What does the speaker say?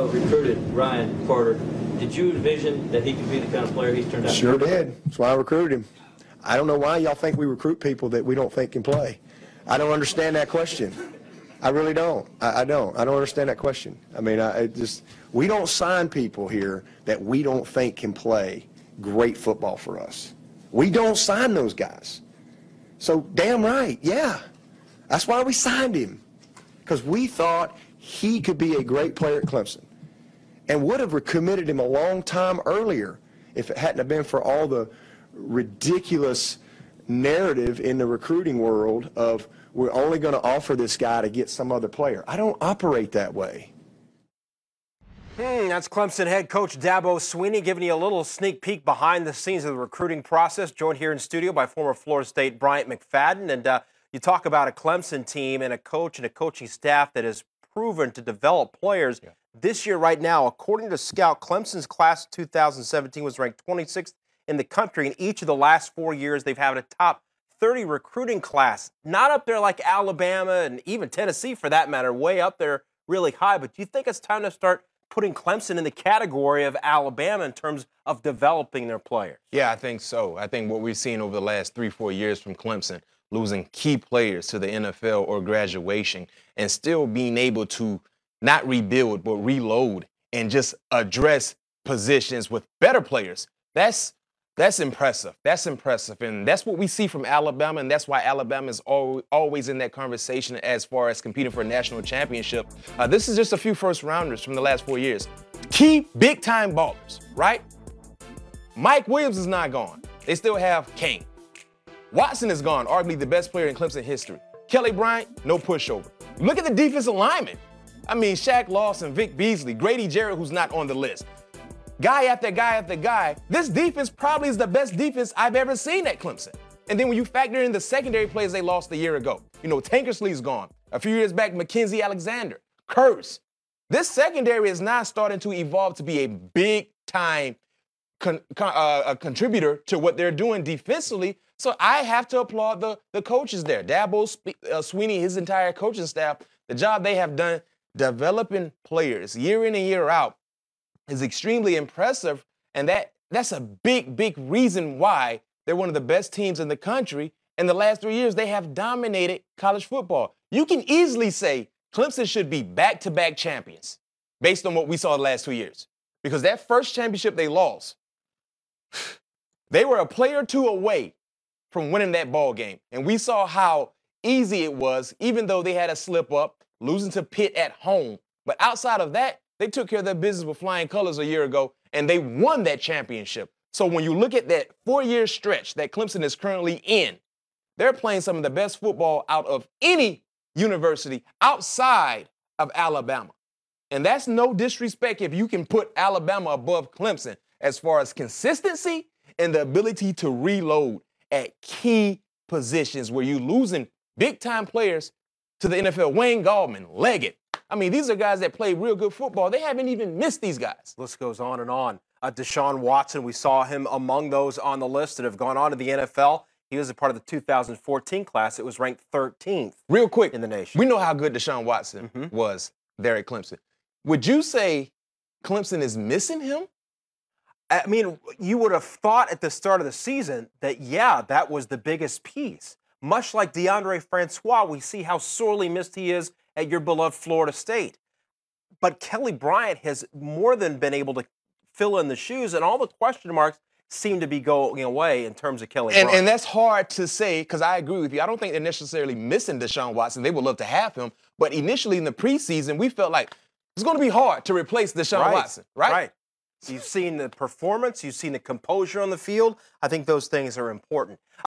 recruited Ryan Carter. Did you envision that he could be the kind of player he's turned out? Sure did. That's why I recruited him. I don't know why y'all think we recruit people that we don't think can play. I don't understand that question. I really don't. I don't understand that question. I mean, we don't sign people here that we don't think can play great football for us. We don't sign those guys. So damn right, yeah. That's why we signed him, because we thought he could be a great player at Clemson and would have committed him a long time earlier if it hadn't have been for all the ridiculous narrative in the recruiting world of we're only going to offer this guy to get some other player. I don't operate that way. That's Clemson head coach Dabo Swinney giving you a little sneak peek behind the scenes of the recruiting process. Joined here in studio by former Florida State Bryant McFadden. And you talk about a Clemson team and a coach and a coaching staff that has proven to develop players. Yeah. This year right now, according to Scout, Clemson's class of 2017 was ranked 26th in the country. In each of the last 4 years, they've had a top 30 recruiting class. Not up there like Alabama and even Tennessee, for that matter, way up there really high. But do you think it's time to start putting Clemson in the category of Alabama in terms of developing their players? Yeah, I think so. I think what we've seen over the last 3-4 years from Clemson, losing key players to the NFL or graduation, and still being able to not rebuild but reload and just address positions with better players. That's impressive. That's impressive. And that's what we see from Alabama, and that's why Alabama is always in that conversation as far as competing for a national championship. This is just a few first-rounders from the last 4 years. Key big-time ballers, right? Mike Williams is not gone. They still have Kane. Watson is gone, arguably the best player in Clemson history. Kelly Bryant, no pushover. Look at the defensive linemen. I mean, Shaq Lawson, Vic Beasley, Grady Jarrett, who's not on the list. Guy after guy after guy. This defense probably is the best defense I've ever seen at Clemson. And then when you factor in the secondary players they lost a year ago, you know, Tankersley's gone. A few years back, Mackenzie Alexander, Curse. This secondary is now starting to evolve to be a big-time contributor to what they're doing defensively. So I have to applaud the coaches there. Dabo Swinney, his entire coaching staff, the job they have done developing players year in and year out is extremely impressive, and that's a big reason why they're one of the best teams in the country. In the last 3 years, they have dominated college football. You can easily say Clemson should be back-to-back champions based on what we saw the last 2 years, because that first championship they lost, they were a player or two away from winning that ball game, and we saw how easy it was, even though they had a slip-up, losing to Pitt at home. But outside of that, they took care of their business with flying colors a year ago, and they won that championship. So when you look at that 4-year stretch that Clemson is currently in, they're playing some of the best football out of any university outside of Alabama. And that's no disrespect if you can put Alabama above Clemson as far as consistency and the ability to reload at key positions where you're losing big-time players to the NFL. Wayne Gallman, Leggett. I mean, these are guys that play real good football. They haven't even missed these guys. List goes on and on. Deshaun Watson, we saw him among those on the list that have gone on to the NFL. He was a part of the 2014 class. It was ranked 13th. Real quick, in the nation. We know how good Deshaun Watson was there at Clemson. Would you say Clemson is missing him? I mean, you would have thought at the start of the season that, yeah, that was the biggest piece. Much like DeAndre Francois, we see how sorely missed he is at your beloved Florida State. But Kelly Bryant has more than been able to fill in the shoes, and all the question marks seem to be going away in terms of Kelly Bryant. And that's hard to say, because I agree with you. I don't think they're necessarily missing Deshaun Watson. They would love to have him. But initially in the preseason, we felt like it's going to be hard to replace Deshaun Watson, right? Right. You've seen the performance. You've seen the composure on the field. I think those things are important.